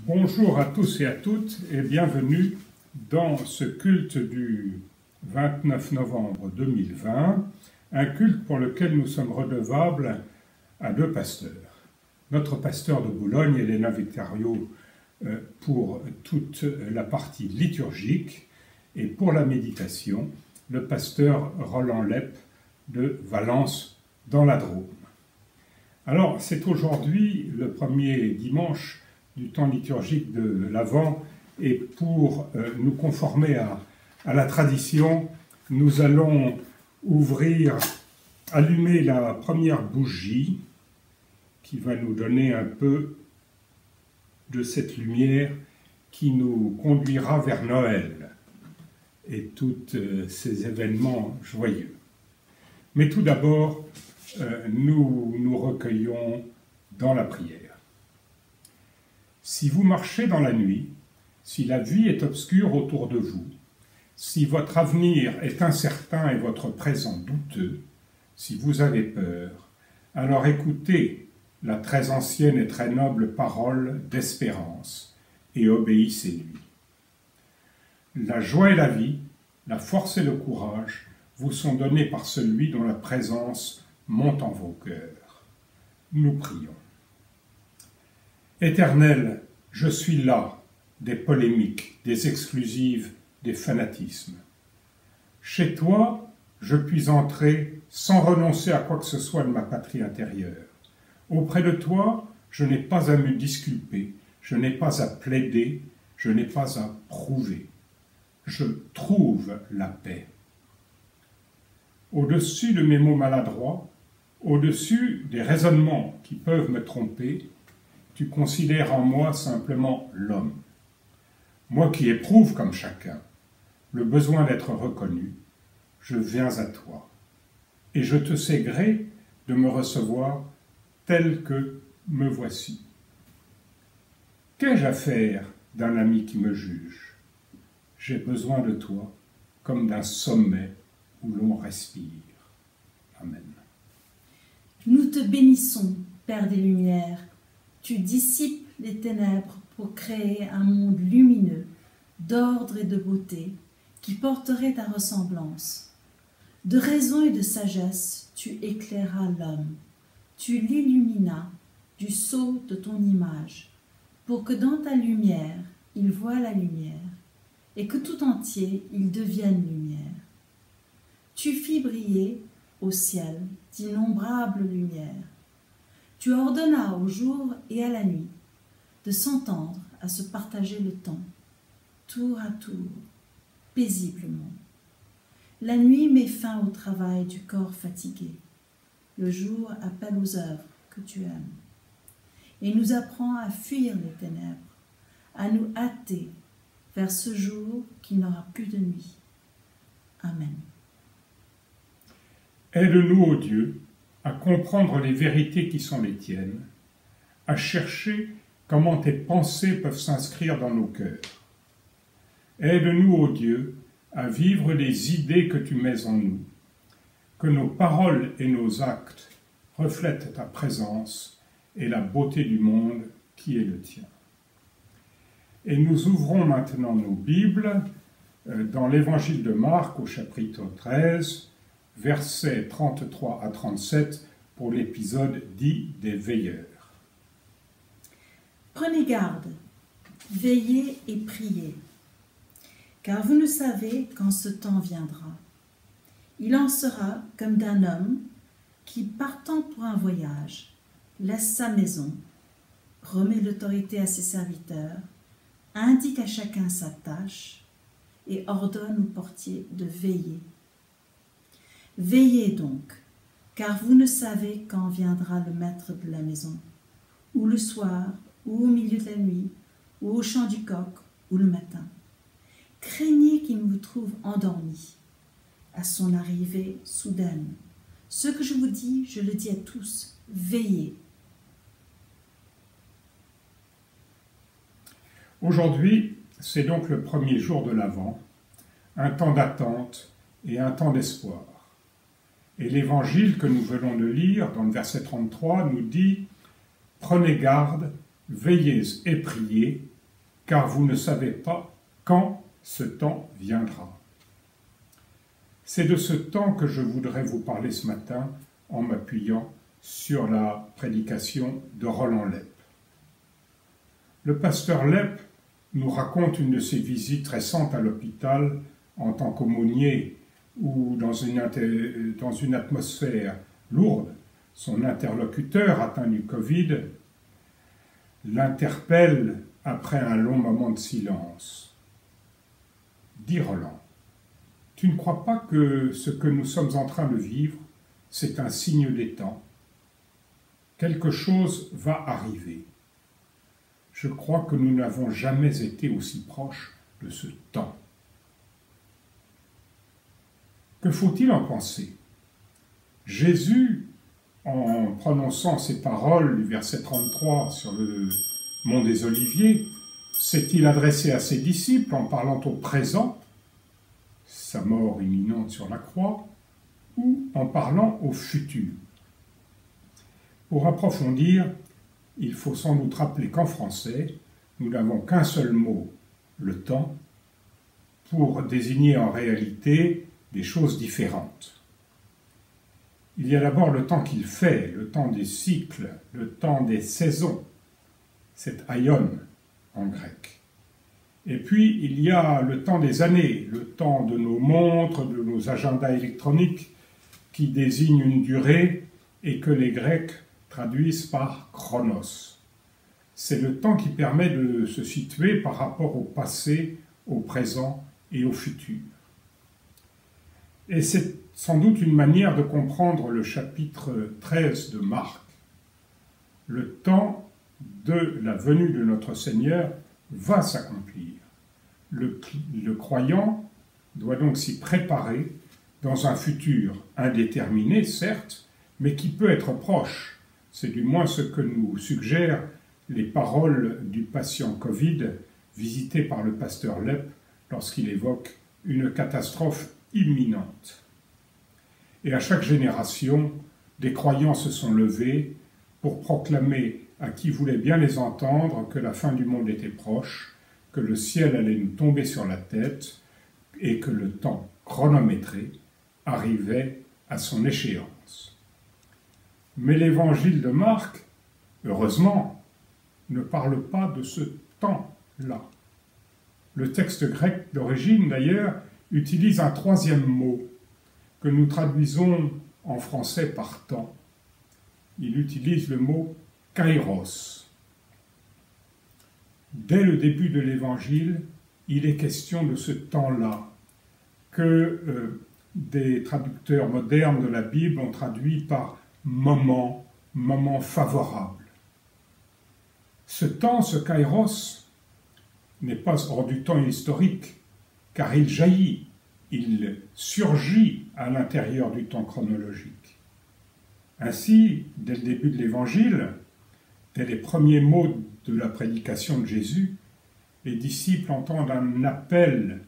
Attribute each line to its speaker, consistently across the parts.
Speaker 1: Bonjour à tous et à toutes et bienvenue dans ce culte du 29 novembre 2020, un culte pour lequel nous sommes redevables à deux pasteurs. Notre pasteur de Boulogne, Elena Victario, pour toute la partie liturgique, et pour la méditation, le pasteur Roland Lepp de Valence dans la Drôme. Alors, c'est aujourd'hui le premier dimanche du temps liturgique de l'Avent, et pour nous conformer à la tradition, nous allons allumer la première bougie qui va nous donner un peu de cette lumière qui nous conduira vers Noël et tous ces événements joyeux. Mais tout d'abord, nous nous recueillons dans la prière. Si vous marchez dans la nuit, si la vie est obscure autour de vous, si votre avenir est incertain et votre présent douteux, si vous avez peur, alors écoutez la très ancienne et très noble parole d'espérance et obéissez-lui. La joie et la vie, la force et le courage vous sont donnés par celui dont la présence monte en vos cœurs. Nous prions. Éternel, je suis là des polémiques, des exclusives, des fanatismes. Chez toi, je puis entrer sans renoncer à quoi que ce soit de ma patrie intérieure. Auprès de toi, je n'ai pas à me disculper, je n'ai pas à plaider, je n'ai pas à prouver. Je trouve la paix. Au-dessus de mes mots maladroits, au-dessus des raisonnements qui peuvent me tromper, tu considères en moi simplement l'homme. Moi qui éprouve, comme chacun, le besoin d'être reconnu, je viens à toi. Et je te sais gré de me recevoir tel que me voici. Qu'ai-je à faire d'un ami qui me juge? J'ai besoin de toi comme d'un sommet où l'on respire. Amen.
Speaker 2: Nous te bénissons, Père des Lumières. Tu dissipes les ténèbres pour créer un monde lumineux, d'ordre et de beauté, qui porterait ta ressemblance. De raison et de sagesse, tu éclairas l'homme. Tu l'illuminas du sceau de ton image, pour que dans ta lumière, il voie la lumière, et que tout entier, il devienne lumière. Tu fis briller au ciel d'innombrables lumières. Tu ordonnas au jour et à la nuit de s'entendre, à se partager le temps, tour à tour, paisiblement. La nuit met fin au travail du corps fatigué. Le jour appelle aux œuvres que tu aimes et nous apprend à fuir les ténèbres, à nous hâter vers ce jour qui n'aura plus de nuit. Amen.
Speaker 1: Aide-nous, ô Dieu, à comprendre les vérités qui sont les tiennes, à chercher comment tes pensées peuvent s'inscrire dans nos cœurs. Aide-nous, ô Dieu, à vivre les idées que tu mets en nous, que nos paroles et nos actes reflètent ta présence et la beauté du monde qui est le tien. Et nous ouvrons maintenant nos Bibles dans l'Évangile de Marc au chapitre 13, versets 33 à 37 pour l'épisode dit des veilleurs.
Speaker 2: Prenez garde, veillez et priez, car vous ne savez quand ce temps viendra. Il en sera comme d'un homme qui, partant pour un voyage, laisse sa maison, remet l'autorité à ses serviteurs, indique à chacun sa tâche et ordonne au portier de veiller. Veillez donc, car vous ne savez quand viendra le maître de la maison, ou le soir, ou au milieu de la nuit, ou au chant du coq, ou le matin. Craignez qu'il ne vous trouve endormis à son arrivée soudaine. Ce que je vous dis, je le dis à tous, veillez.
Speaker 1: Aujourd'hui, c'est donc le premier jour de l'Avent, un temps d'attente et un temps d'espoir. Et l'évangile que nous venons de lire, dans le verset 33, nous dit « Prenez garde, veillez et priez, car vous ne savez pas quand ce temps viendra. C'est de ce temps que je voudrais vous parler ce matin en m'appuyant sur la prédication de Roland Lepp. Le pasteur Lepp nous raconte une de ses visites récentes à l'hôpital en tant qu'aumônier où dans une atmosphère lourde, son interlocuteur atteint du Covid l'interpelle après un long moment de silence. Dis Roland, tu ne crois pas que ce que nous sommes en train de vivre, c'est un signe des temps? Quelque chose va arriver. Je crois que nous n'avons jamais été aussi proches de ce temps. Que faut-il en penser? Jésus, en prononçant ces paroles du verset 33 sur le mont des Oliviers, s'est-il adressé à ses disciples en parlant au présent, sa mort imminente sur la croix, ou en parlant au futur? Pour approfondir, il faut sans doute rappeler qu'en français, nous n'avons qu'un seul mot, le temps, pour désigner en réalité des choses différentes. Il y a d'abord le temps qu'il fait, le temps des cycles, le temps des saisons, c'est aion en grec. Et puis il y a le temps des années, le temps de nos montres, de nos agendas électroniques, qui désignent une durée et que les Grecs traduisent par chronos. C'est le temps qui permet de se situer par rapport au passé, au présent et au futur. Et c'est sans doute une manière de comprendre le chapitre 13 de Marc. Le temps de la venue de notre Seigneur va s'accomplir. Le croyant doit donc s'y préparer dans un futur indéterminé, certes, mais qui peut être proche. C'est du moins ce que nous suggèrent les paroles du patient Covid visité par le pasteur Lepp lorsqu'il évoque une catastrophe imminente. Et à chaque génération, des croyants se sont levés pour proclamer à qui voulait bien les entendre que la fin du monde était proche, que le ciel allait nous tomber sur la tête et que le temps chronométré arrivait à son échéance. Mais l'évangile de Marc, heureusement, ne parle pas de ce temps-là. Le texte grec d'origine, d'ailleurs, utilise un troisième mot que nous traduisons en français par temps. Il utilise le mot kairos. Dès le début de l'évangile, il est question de ce temps-là que des traducteurs modernes de la Bible ont traduit par moment, moment favorable. Ce temps, ce kairos, n'est pas hors du temps historique, car il jaillit, il surgit à l'intérieur du temps chronologique. Ainsi, dès le début de l'Évangile, dès les premiers mots de la prédication de Jésus, les disciples entendent un appel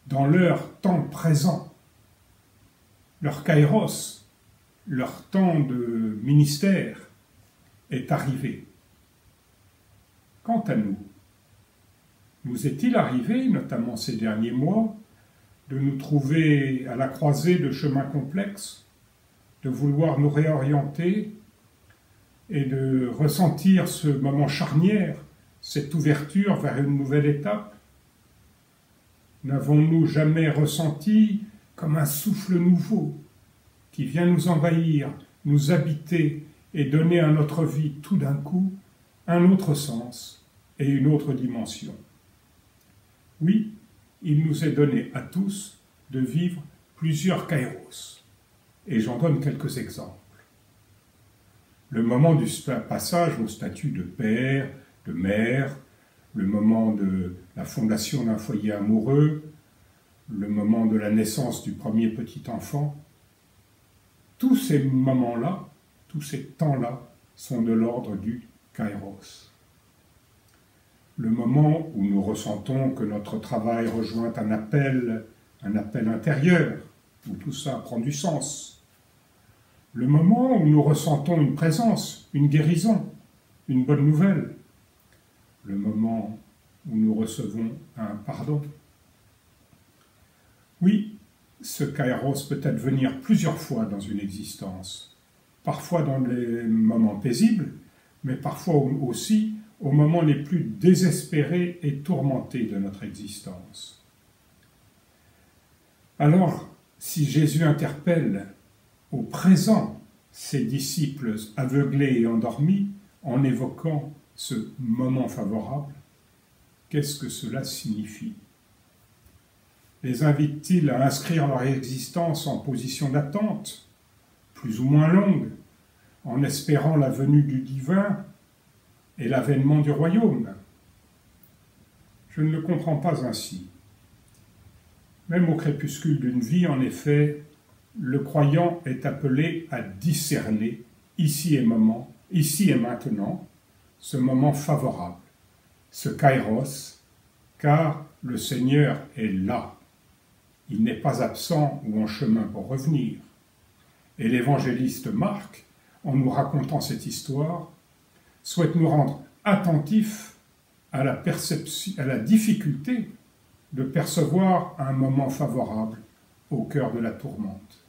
Speaker 1: dans leur temps présent, leur kairos, leur temps de ministère est arrivé. Quant à nous, nous est-il arrivé, notamment ces derniers mois, de nous trouver à la croisée de chemins complexes, de vouloir nous réorienter et de ressentir ce moment charnière, cette ouverture vers une nouvelle étape? N'avons-nous jamais ressenti comme un souffle nouveau qui vient nous envahir, nous habiter et donner à notre vie tout d'un coup un autre sens et une autre dimension? Oui, il nous est donné à tous de vivre plusieurs kairos, et j'en donne quelques exemples. Le moment du passage au statut de père, de mère, le moment de la fondation d'un foyer amoureux, le moment de la naissance du premier petit enfant, tous ces moments-là, tous ces temps-là sont de l'ordre du kairos. Le moment où nous ressentons que notre travail rejoint un appel intérieur, où tout ça prend du sens. Le moment où nous ressentons une présence, une guérison, une bonne nouvelle. Le moment où nous recevons un pardon. Oui, ce kairos peut advenir plusieurs fois dans une existence, parfois dans les moments paisibles, mais parfois aussi aux moments les plus désespérés et tourmentés de notre existence. Alors, si Jésus interpelle au présent ses disciples aveuglés et endormis en évoquant ce moment favorable, qu'est-ce que cela signifie? Les invite-t-il à inscrire leur existence en position d'attente, plus ou moins longue, en espérant la venue du divin et l'avènement du royaume? Je ne le comprends pas ainsi. Même au crépuscule d'une vie, en effet, le croyant est appelé à discerner, ici et maintenant, ce moment favorable, ce kairos, car le Seigneur est là. Il n'est pas absent ou en chemin pour revenir. Et l'évangéliste Marc, en nous racontant cette histoire, souhaite nous rendre attentifs à la difficulté de percevoir un moment favorable au cœur de la tourmente.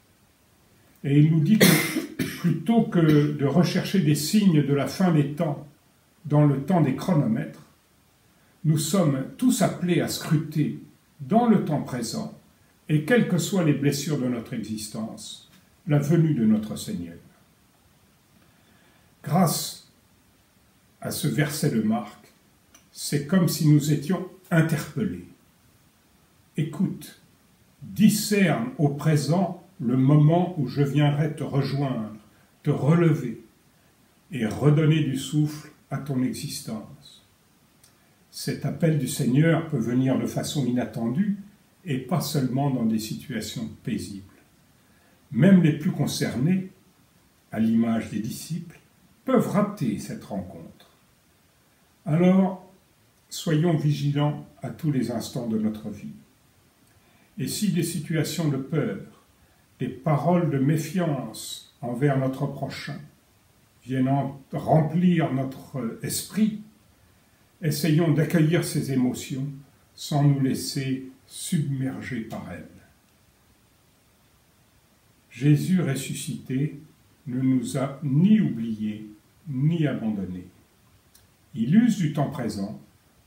Speaker 1: Et il nous dit que plutôt que de rechercher des signes de la fin des temps dans le temps des chronomètres, nous sommes tous appelés à scruter dans le temps présent, et quelles que soient les blessures de notre existence, la venue de notre Seigneur. Grâce à ce verset de Marc, c'est comme si nous étions interpellés. Écoute, discerne au présent le moment où je viendrai te rejoindre, te relever et redonner du souffle à ton existence. Cet appel du Seigneur peut venir de façon inattendue et pas seulement dans des situations paisibles. Même les plus concernés, à l'image des disciples, peuvent rater cette rencontre. Alors, soyons vigilants à tous les instants de notre vie. Et si des situations de peur, des paroles de méfiance envers notre prochain viennent remplir notre esprit, essayons d'accueillir ces émotions sans nous laisser submerger par elles. Jésus ressuscité ne nous a ni oubliés ni abandonnés. Il use du temps présent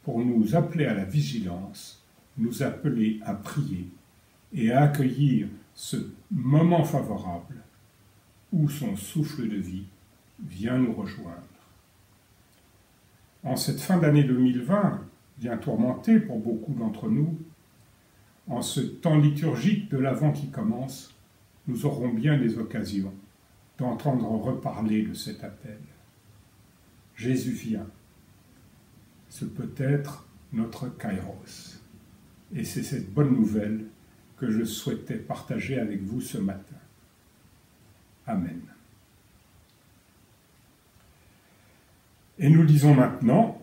Speaker 1: pour nous appeler à la vigilance, nous appeler à prier et à accueillir ce moment favorable où son souffle de vie vient nous rejoindre. En cette fin d'année 2020, bien tourmentée pour beaucoup d'entre nous, en ce temps liturgique de l'Avent qui commence, nous aurons bien des occasions d'entendre reparler de cet appel. Jésus vient. Ce peut être notre kairos. Et c'est cette bonne nouvelle que je souhaitais partager avec vous ce matin. Amen. Et nous lisons maintenant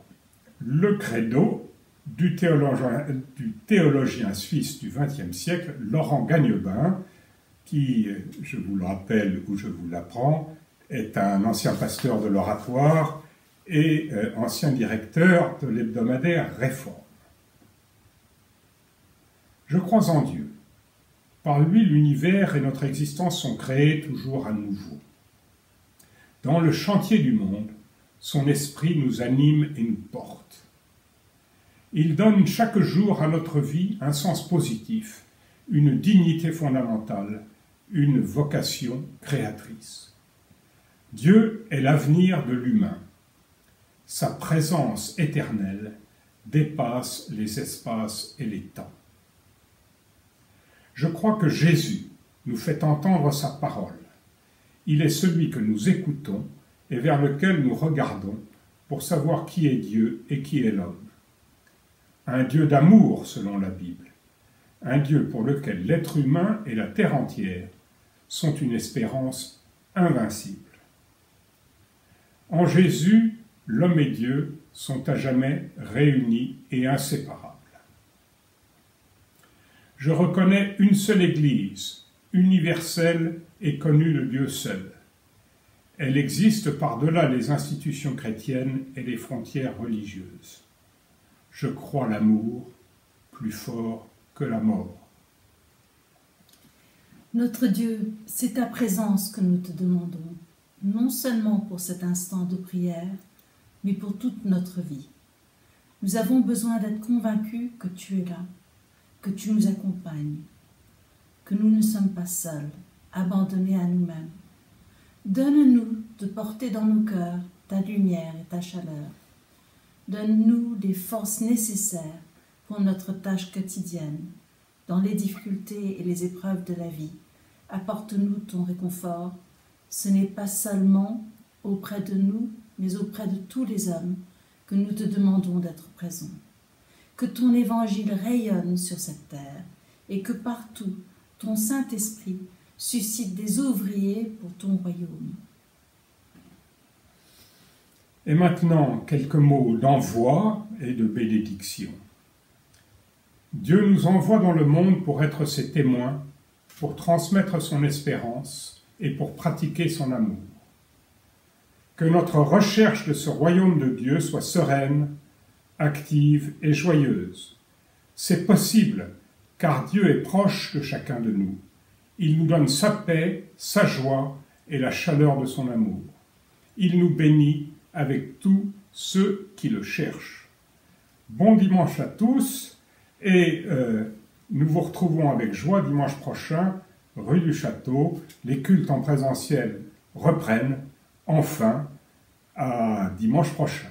Speaker 1: le credo du théologien suisse du XXe siècle, Laurent Gagnebin, qui, je vous le rappelle ou je vous l'apprends, est un ancien pasteur de l'Oratoire et ancien directeur de l'hebdomadaire Réforme. Je crois en Dieu. Par lui, l'univers et notre existence sont créés toujours à nouveau. Dans le chantier du monde, son esprit nous anime et nous porte. Il donne chaque jour à notre vie un sens positif, une dignité fondamentale, une vocation créatrice. Dieu est l'avenir de l'humain. Sa présence éternelle dépasse les espaces et les temps. Je crois que Jésus nous fait entendre sa parole. Il est celui que nous écoutons et vers lequel nous regardons pour savoir qui est Dieu et qui est l'homme. Un Dieu d'amour selon la Bible, un Dieu pour lequel l'être humain et la terre entière sont une espérance invincible. En Jésus, l'homme et Dieu sont à jamais réunis et inséparables. Je reconnais une seule Église, universelle et connue de Dieu seul. Elle existe par-delà les institutions chrétiennes et les frontières religieuses. je crois l'amour plus fort que la mort.
Speaker 2: Notre Dieu, c'est ta présence que nous te demandons, non seulement pour cet instant de prière, mais pour toute notre vie. Nous avons besoin d'être convaincus que tu es là, que tu nous accompagnes, que nous ne sommes pas seuls, abandonnés à nous-mêmes. Donne-nous de porter dans nos cœurs ta lumière et ta chaleur. Donne-nous les forces nécessaires pour notre tâche quotidienne, dans les difficultés et les épreuves de la vie. Apporte-nous ton réconfort. Ce n'est pas seulement auprès de nous, mais auprès de tous les hommes que nous te demandons d'être présents. Que ton évangile rayonne sur cette terre et que partout ton Saint-Esprit suscite des ouvriers pour ton royaume.
Speaker 1: Et maintenant, quelques mots d'envoi et de bénédiction. Dieu nous envoie dans le monde pour être ses témoins, pour transmettre son espérance et pour pratiquer son amour. Que notre recherche de ce royaume de Dieu soit sereine, active et joyeuse. C'est possible, car Dieu est proche de chacun de nous. Il nous donne sa paix, sa joie et la chaleur de son amour. Il nous bénit avec tous ceux qui le cherchent. Bon dimanche à tous et nous vous retrouvons avec joie dimanche prochain, rue du Château. Les cultes en présentiel reprennent enfin à dimanche prochain.